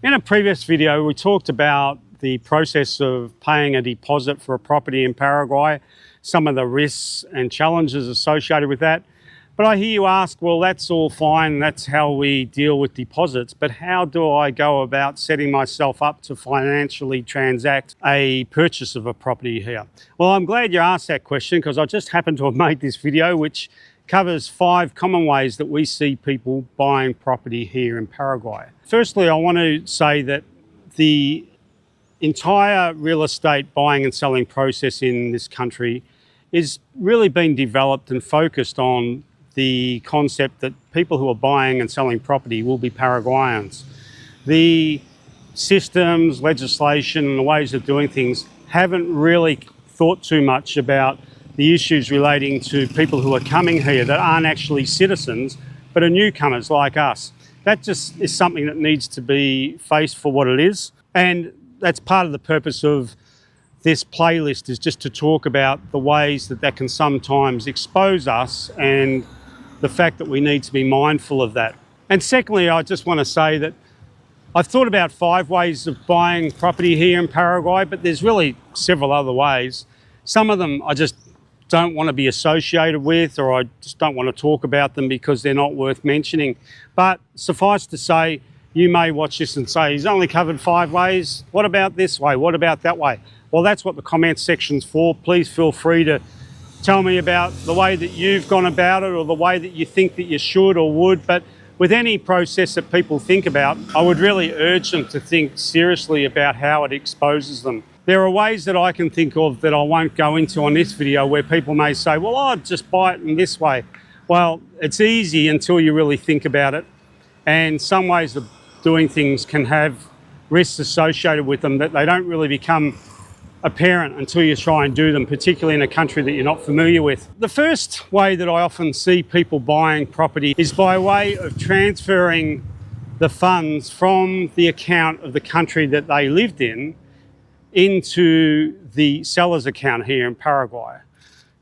In a previous video, we talked about the process of paying a deposit for a property in Paraguay, some of the risks and challenges associated with that. But I hear you ask, well, that's all fine, that's how we deal with deposits, but how do I go about setting myself up to financially transact a purchase of a property here? Well, I'm glad you asked that question, because I just happened to have made this video which covers 5 common ways that we see people buying property here in Paraguay. Firstly, I want to say that the entire real estate buying and selling process in this country is really being developed and focused on the concept that people who are buying and selling property will be Paraguayans. The systems, legislation, and the ways of doing things haven't really thought too much about the issues relating to people who are coming here that aren't actually citizens, but are newcomers like us. That just is something that needs to be faced for what it is. And that's part of the purpose of this playlist, is just to talk about the ways that that can sometimes expose us and the fact that we need to be mindful of that. And secondly, I just want to say that I've thought about 5 ways of buying property here in Paraguay, but there's really several other ways. Some of them I just don't want to be associated with, or I just don't want to talk about them because they're not worth mentioning. But suffice to say, you may watch this and say, he's only covered 5 ways. What about this way? What about that way? Well, that's what the comments section's for. Please feel free to tell me about the way that you've gone about it, or the way that you think that you should or would. But with any process that people think about, I would really urge them to think seriously about how it exposes them. There are ways that I can think of that I won't go into on this video where people may say, well, I'd just buy it in this way. Well, it's easy until you really think about it. And some ways of doing things can have risks associated with them that they don't really become apparent until you try and do them, particularly in a country that you're not familiar with. The first way that I often see people buying property is by way of transferring the funds from the account of the country that they lived in into the seller's account here in Paraguay.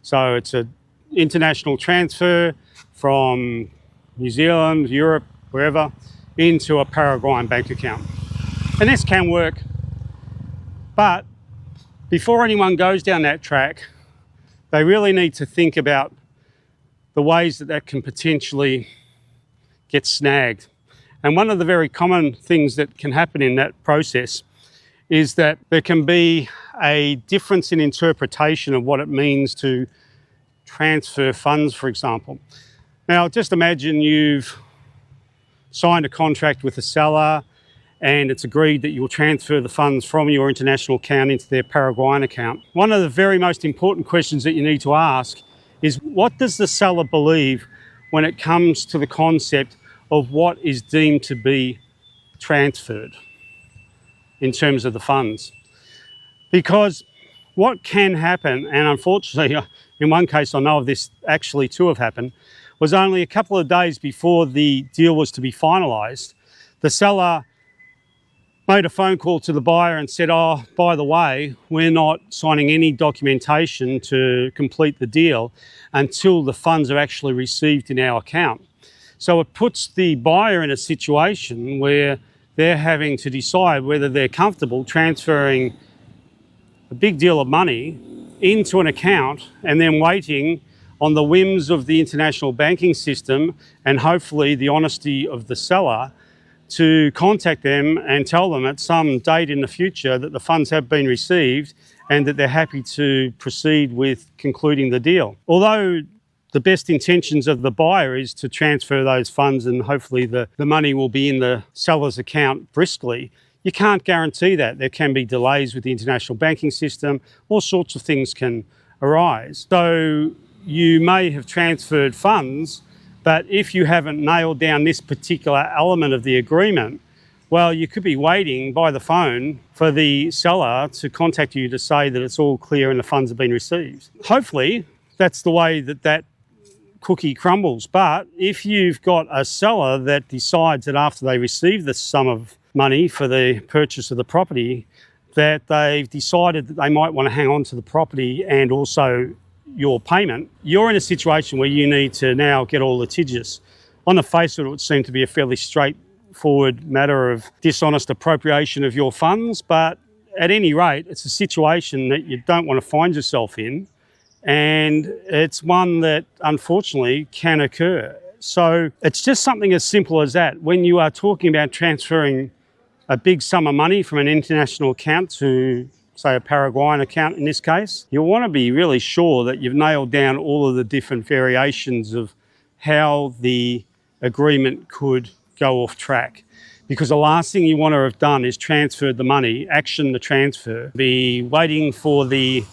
So it's an international transfer from New Zealand, Europe, wherever, into a Paraguayan bank account. And this can work, but before anyone goes down that track, they really need to think about the ways that that can potentially get snagged. And one of the very common things that can happen in that process is that there can be a difference in interpretation of what it means to transfer funds, for example. Now, just imagine you've signed a contract with a seller and it's agreed that you'll transfer the funds from your international account into their Paraguayan account. One of the very most important questions that you need to ask is, what does the seller believe when it comes to the concept of what is deemed to be transferred in terms of the funds? Because what can happen, and unfortunately in one case I know of this actually to have happened, was only a couple of days before the deal was to be finalised, the seller made a phone call to the buyer and said, oh, by the way, we're not signing any documentation to complete the deal until the funds are actually received in our account. So it puts the buyer in a situation where they're having to decide whether they're comfortable transferring a big deal of money into an account and then waiting on the whims of the international banking system and hopefully the honesty of the seller to contact them and tell them at some date in the future that the funds have been received and that they're happy to proceed with concluding the deal. Although the best intentions of the buyer is to transfer those funds and hopefully the money will be in the seller's account briskly, you can't guarantee that. There can be delays with the international banking system, all sorts of things can arise. So you may have transferred funds, but if you haven't nailed down this particular element of the agreement, well, you could be waiting by the phone for the seller to contact you to say that it's all clear and the funds have been received. Hopefully, that's the way that that cookie crumbles. But if you've got a seller that decides that after they receive the sum of money for the purchase of the property, that they've decided that they might want to hang on to the property and also your payment, you're in a situation where you need to now get all litigious. On the face of it, it would seem to be a fairly straightforward straightforward matter of dishonest appropriation of your funds, but at any rate, it's a situation that you don't want to find yourself in, and it's one that unfortunately can occur. So it's just something as simple as that. When you are talking about transferring a big sum of money from an international account to, say, a Paraguayan account in this case, you'll want to be really sure that you've nailed down all of the different variations of how the agreement could go off track. Because the last thing you want to have done is transferred the money, action the transfer, be waiting for the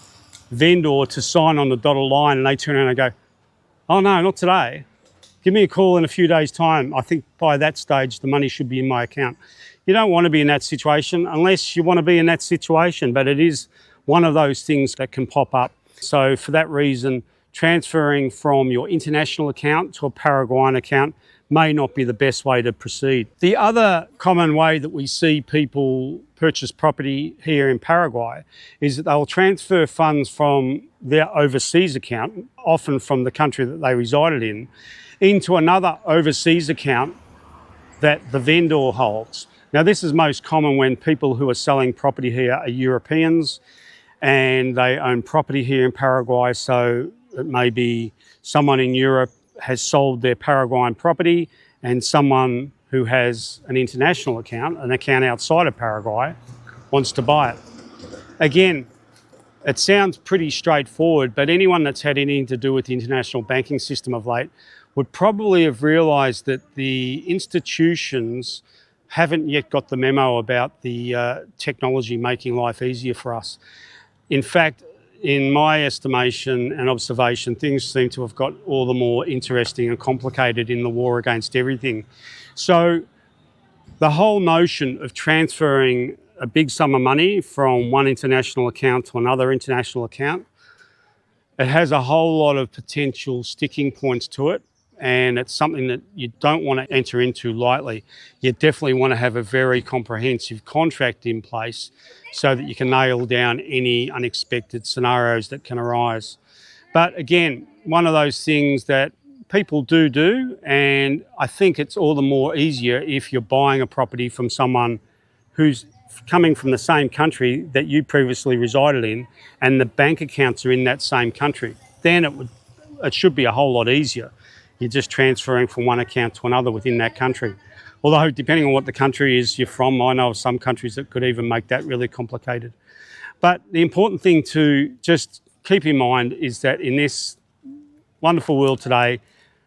vendor to sign on the dotted line, and they turn around and go, oh no, not today. Give me a call in a few days' time. I think by that stage, the money should be in my account. You don't want to be in that situation unless you want to be in that situation, but it is one of those things that can pop up. So for that reason, transferring from your international account to a Paraguayan account may not be the best way to proceed. The other common way that we see people purchase property here in Paraguay is that they'll transfer funds from their overseas account, often from the country that they resided in, into another overseas account that the vendor holds. Now, this is most common when people who are selling property here are Europeans and they own property here in Paraguay. So it may be someone in Europe has sold their Paraguayan property and someone who has an international account, an account outside of Paraguay, wants to buy it. Again, it sounds pretty straightforward, but anyone that's had anything to do with the international banking system of late would probably have realised that the institutions haven't yet got the memo about the technology making life easier for us. In fact, in my estimation and observation, things seem to have got all the more interesting and complicated in the war against everything. So the whole notion of transferring a big sum of money from one international account to another international account, it has a whole lot of potential sticking points to it, and it's something that you don't want to enter into lightly. You definitely want to have a very comprehensive contract in place so that you can nail down any unexpected scenarios that can arise. But again, one of those things that people do, and I think it's all the more easier if you're buying a property from someone who's coming from the same country that you previously resided in, and the bank accounts are in that same country. Then it should be a whole lot easier. You're just transferring from one account to another within that country. Although, depending on what the country is you're from, I know of some countries that could even make that really complicated. But the important thing to just keep in mind is that in this wonderful world today,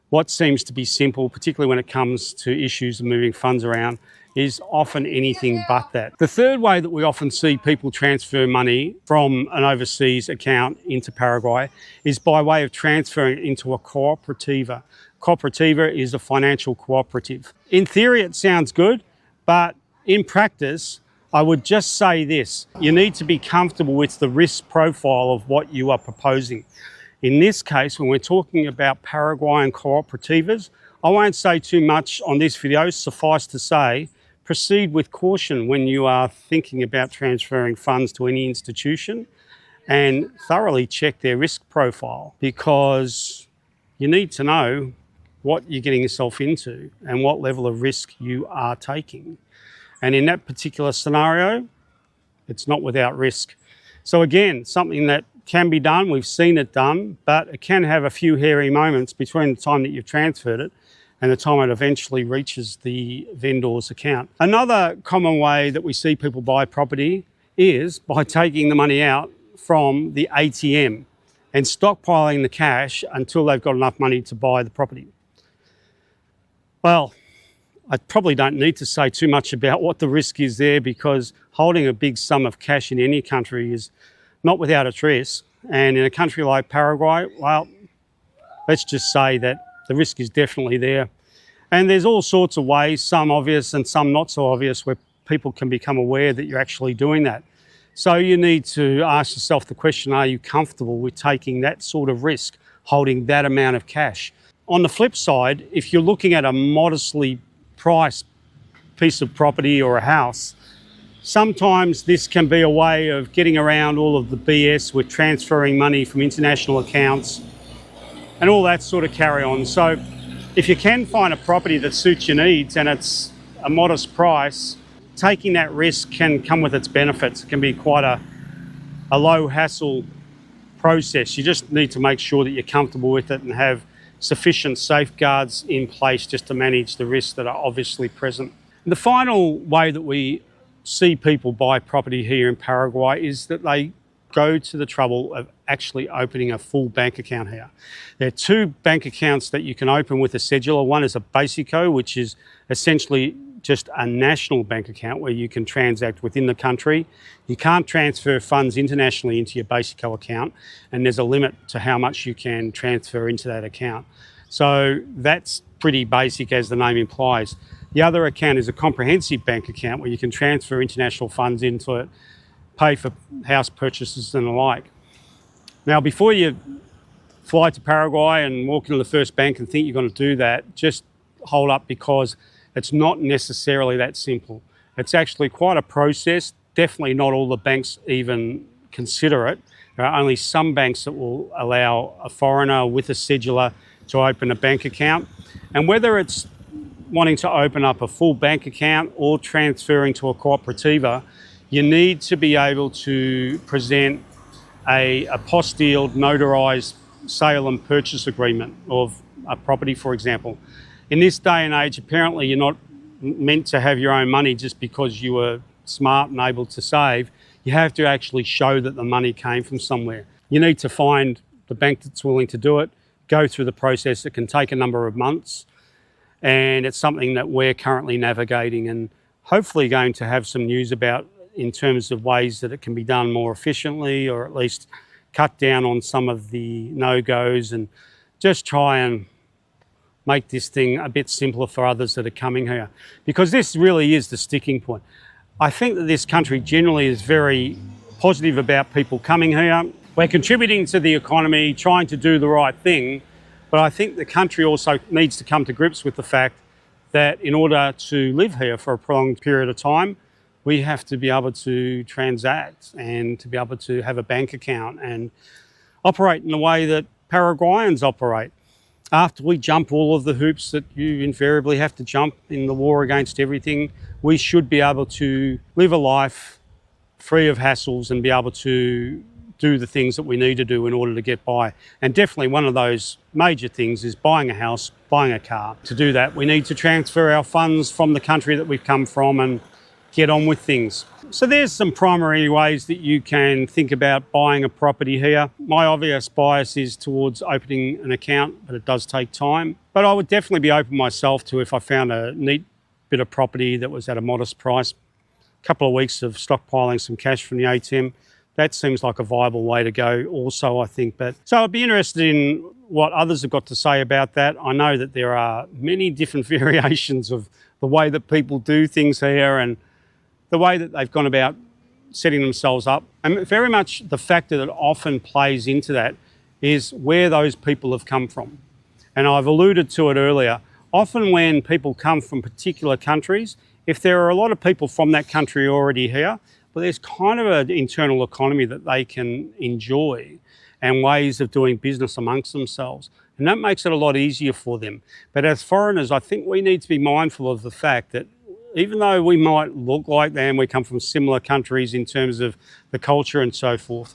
what seems to be simple, particularly when it comes to issues of moving funds around, is often anything but that. The third way that we often see people transfer money from an overseas account into Paraguay is by way of transferring it into a cooperativa. Cooperativa is a financial cooperative. In theory, it sounds good, but in practice, I would just say this: you need to be comfortable with the risk profile of what you are proposing. In this case, when we're talking about Paraguayan cooperativas, I won't say too much on this video. Suffice to say, proceed with caution when you are thinking about transferring funds to any institution, and thoroughly check their risk profile, because you need to know what you're getting yourself into and what level of risk you are taking. And in that particular scenario, it's not without risk. So again, something that can be done, we've seen it done, but it can have a few hairy moments between the time that you've transferred it and the time it eventually reaches the vendor's account. Another common way that we see people buy property is by taking the money out from the ATM and stockpiling the cash until they've got enough money to buy the property. Well, I probably don't need to say too much about what the risk is there, because holding a big sum of cash in any country is not without its risk. And in a country like Paraguay, well, let's just say that the risk is definitely there. And there's all sorts of ways, some obvious and some not so obvious, where people can become aware that you're actually doing that. So you need to ask yourself the question, are you comfortable with taking that sort of risk, holding that amount of cash? On the flip side, if you're looking at a modestly priced piece of property or a house, sometimes this can be a way of getting around all of the BS with transferring money from international accounts and all that sort of carry on. So if you can find a property that suits your needs and it's a modest price, taking that risk can come with its benefits. It can be quite a low hassle process. You just need to make sure that you're comfortable with it and have sufficient safeguards in place just to manage the risks that are obviously present. And the final way that we see people buy property here in Paraguay is that they go to the trouble of actually opening a full bank account here. There are two bank accounts that you can open with a cedula. One is a Basico, which is essentially just a national bank account where you can transact within the country. You can't transfer funds internationally into your Basico account, and there's a limit to how much you can transfer into that account. So that's pretty basic, as the name implies. The other account is a comprehensive bank account where you can transfer international funds into it, pay for house purchases and the like. Now, before you fly to Paraguay and walk into the first bank and think you're going to do that, just hold up, because it's not necessarily that simple. It's actually quite a process. Definitely not all the banks even consider it. There are only some banks that will allow a foreigner with a cedula to open a bank account. And whether it's wanting to open up a full bank account or transferring to a cooperativa, you need to be able to present a apostilled, notarized sale and purchase agreement of a property, for example. In this day and age, apparently you're not meant to have your own money just because you were smart and able to save. You have to actually show that the money came from somewhere. You need to find the bank that's willing to do it, go through the process. It can take a number of months, and it's something that we're currently navigating and hopefully going to have some news about in terms of ways that it can be done more efficiently, or at least cut down on some of the no-goes and just try and make this thing a bit simpler for others that are coming here. Because this really is the sticking point. I think that this country generally is very positive about people coming here. We're contributing to the economy, trying to do the right thing, but I think the country also needs to come to grips with the fact that in order to live here for a prolonged period of time, we have to be able to transact and to be able to have a bank account and operate in the way that Paraguayans operate. After we jump all of the hoops that you invariably have to jump in the war against everything, we should be able to live a life free of hassles and be able to do the things that we need to do in order to get by. And definitely one of those major things is buying a house, buying a car. To do that, we need to transfer our funds from the country that we've come from and get on with things. So there's some primary ways that you can think about buying a property here. My obvious bias is towards opening an account, but it does take time. But I would definitely be open myself to, if I found a neat bit of property that was at a modest price, a couple of weeks of stockpiling some cash from the ATM, that seems like a viable way to go also, I think. But so I'd be interested in what others have got to say about that. I know that there are many different variations of the way that people do things here and the way that they've gone about setting themselves up. And very much the factor that often plays into that is where those people have come from. And I've alluded to it earlier. Often when people come from particular countries, if there are a lot of people from that country already here, well, there's kind of an internal economy that they can enjoy and ways of doing business amongst themselves. And that makes it a lot easier for them. But as foreigners, I think we need to be mindful of the fact that even though we might look like them, we come from similar countries in terms of the culture and so forth,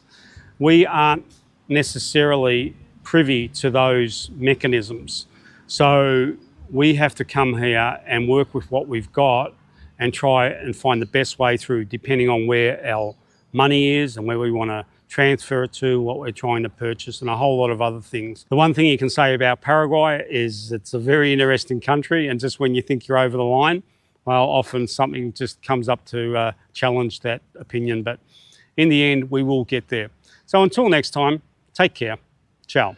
we aren't necessarily privy to those mechanisms. So we have to come here and work with what we've got and try and find the best way through, depending on where our money is and where we want to transfer it to, what we're trying to purchase, and a whole lot of other things. The one thing you can say about Paraguay is it's a very interesting country, and just when you think you're over the line, well, often something just comes up to challenge that opinion. But in the end, we will get there. So until next time, take care. Ciao.